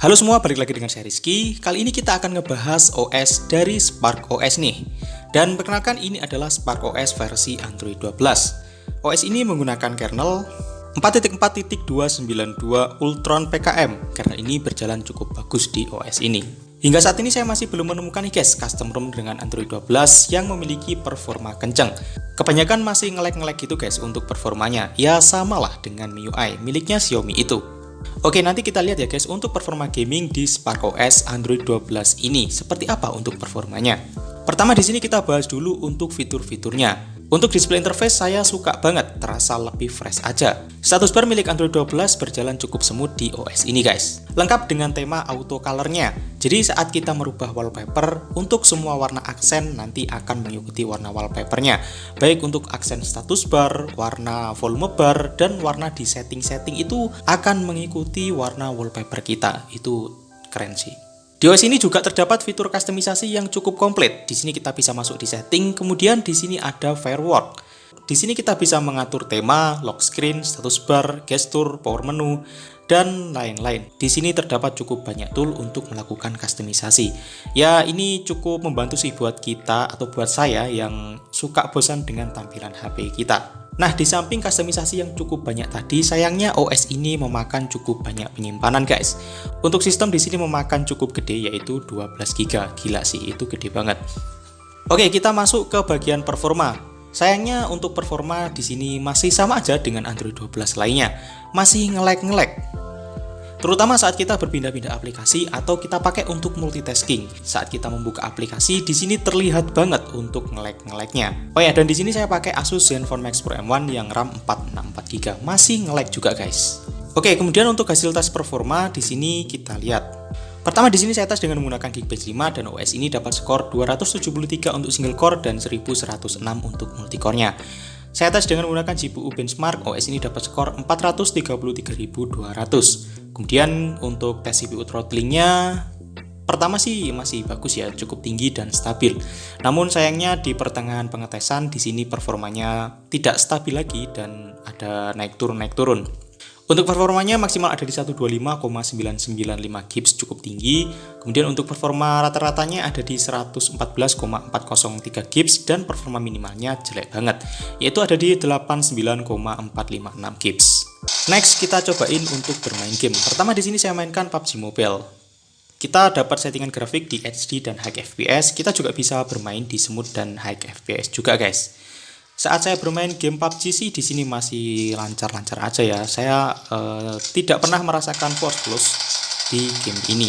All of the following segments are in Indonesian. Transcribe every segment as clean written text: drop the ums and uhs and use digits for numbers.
Halo semua, balik lagi dengan saya Rizky. Kali ini kita akan ngebahas OS dari Spark OS nih. Dan perkenalkan, ini adalah Spark OS versi Android 12. OS ini menggunakan kernel 4.4.292 Ultron PKM. Kernel ini berjalan cukup bagus di OS ini. Hingga saat ini saya masih belum menemukan nih guys, custom ROM dengan Android 12 yang memiliki performa kencang. Kebanyakan masih nge-lag gitu guys untuk performanya. Ya samalah dengan MIUI miliknya Xiaomi itu. Oke, nanti kita lihat ya guys untuk performa gaming di Spark OS Android 12 ini seperti apa untuk performanya. Pertama di sini kita bahas dulu untuk fitur-fiturnya. Untuk display interface saya suka banget, terasa lebih fresh aja. Status bar milik Android 12 berjalan cukup smooth di OS ini guys. Lengkap dengan tema auto colornya. Jadi saat kita merubah wallpaper, untuk semua warna aksen nanti akan mengikuti warna wallpapernya. Baik untuk aksen status bar, warna volume bar, dan warna di setting-setting itu akan mengikuti warna wallpaper kita. Itu keren sih. Di OS ini juga terdapat fitur kustomisasi yang cukup komplit. Di sini kita bisa masuk di setting, kemudian di sini ada firework. Di sini kita bisa mengatur tema, lock screen, status bar, gestur, power menu, dan lain-lain. Di sini terdapat cukup banyak tool untuk melakukan kustomisasi. Ya, ini cukup membantu sih buat kita atau buat saya yang suka bosan dengan tampilan HP kita. Nah, di samping kustomisasi yang cukup banyak tadi, sayangnya OS ini memakan cukup banyak penyimpanan guys. Untuk sistem di sini memakan cukup gede, yaitu 12 GB. Gila sih, itu gede banget. Oke, kita masuk ke bagian performa. Sayangnya untuk performa di sini masih sama aja dengan Android 12 lainnya. Masih nge-lag. Terutama saat kita berpindah-pindah aplikasi atau kita pakai untuk multitasking. Saat kita membuka aplikasi, di sini terlihat banget untuk nge-lag-nya. Oh ya, dan di sini saya pakai Asus Zenfone Max Pro M1 yang RAM 464 GB. Masih nge-lag juga guys. Oke, kemudian untuk hasil tes performa di sini kita lihat. Pertama di sini saya tes dengan menggunakan Geekbench 5 dan OS ini dapat skor 273 untuk single core dan 1106 untuk multicore-nya. Saya tes dengan menggunakan GPU benchmark, OS ini dapat skor 433.200. Kemudian untuk tes CPU throttling-nya, pertama sih masih bagus ya, cukup tinggi dan stabil. Namun sayangnya di pertengahan pengetesan di sini performanya tidak stabil lagi dan ada naik turun. Untuk performanya maksimal ada di 125,995 Hz, cukup tinggi. Kemudian untuk performa rata-ratanya ada di 114,403 Hz dan performa minimalnya jelek banget, yaitu ada di 89,456 Hz. Next kita cobain untuk bermain game. Pertama di sini saya mainkan PUBG Mobile. Kita dapat settingan grafik di HD dan High FPS. Kita juga bisa bermain di smooth dan High FPS juga guys. Saat saya bermain game PUBG sih di sini masih lancar-lancar aja ya. Saya tidak pernah merasakan force close di game ini.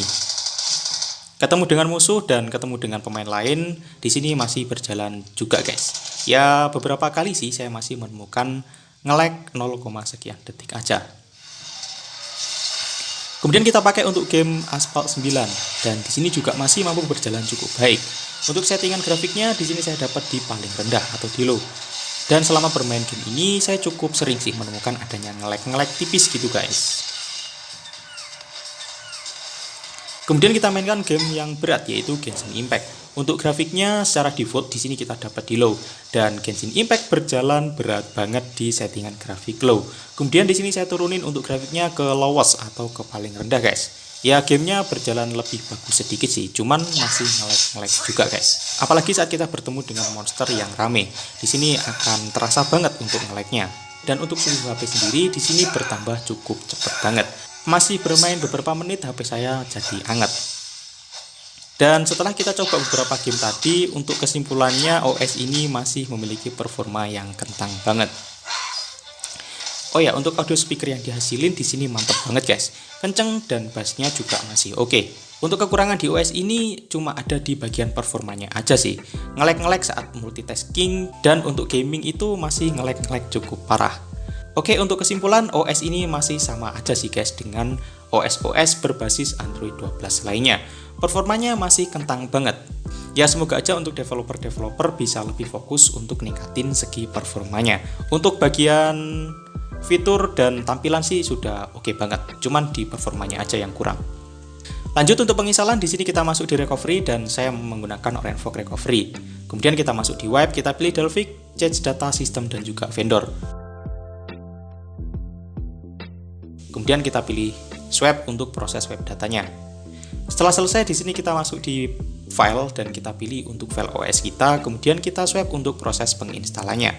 Ketemu dengan musuh dan ketemu dengan pemain lain di sini masih berjalan juga guys. Ya beberapa kali sih saya masih menemukan nge-lag 0, sekian detik aja. Kemudian kita pakai untuk game Asphalt 9 dan di sini juga masih mampu berjalan cukup baik. Untuk settingan grafiknya di sini saya dapat di paling rendah atau di low. Dan selama bermain game ini saya cukup sering sih menemukan adanya nge-lag tipis gitu guys. Kemudian kita mainkan game yang berat yaitu Genshin Impact. Untuk grafiknya secara default di sini kita dapat di low dan Genshin Impact berjalan berat banget di settingan grafik low. Kemudian di sini saya turunin untuk grafiknya ke lowest atau ke paling rendah guys. Ya gamenya berjalan lebih bagus sedikit sih, cuman masih nge-lag juga guys. Apalagi saat kita bertemu dengan monster yang rame, di sini akan terasa banget untuk nge-lagnya. Dan untuk suhu HP sendiri di sini bertambah cukup cepet banget. Masih bermain beberapa menit HP saya jadi hangat. Dan setelah kita coba beberapa game tadi, untuk kesimpulannya OS ini masih memiliki performa yang kentang banget. Oh ya, untuk audio speaker yang dihasilin di sini mantap banget guys. Kenceng dan bassnya juga masih oke. Untuk kekurangan di OS ini cuma ada di bagian performanya aja sih. Nge-lag saat multitasking dan untuk gaming itu masih nge-lag cukup parah. Oke, untuk kesimpulan OS ini masih sama aja sih guys dengan OS berbasis Android 12 lainnya. Performanya masih kentang banget. Ya semoga aja untuk developer bisa lebih fokus untuk ningkatin segi performanya. Untuk bagian fitur dan tampilan sih sudah oke banget, cuman di performanya aja yang kurang. Lanjut untuk penginstalan, di sini kita masuk di recovery dan saya menggunakan OrangeFog Recovery. Kemudian kita masuk di wipe, kita pilih Dalvik, Change Data System dan juga Vendor. Kemudian kita pilih swipe untuk proses web datanya. Setelah selesai, di sini kita masuk di file dan kita pilih untuk file OS kita, kemudian kita swipe untuk proses penginstalannya.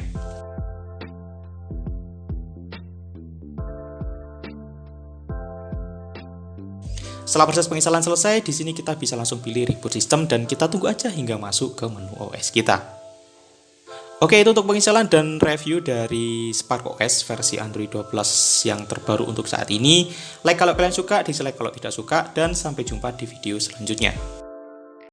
Setelah proses penginstalan selesai, di sini kita bisa langsung pilih reboot system dan kita tunggu aja hingga masuk ke menu OS kita. Oke, itu untuk penginstalan dan review dari SparkOS versi Android 12 yang terbaru untuk saat ini. Like kalau kalian suka, dislike kalau tidak suka, dan sampai jumpa di video selanjutnya.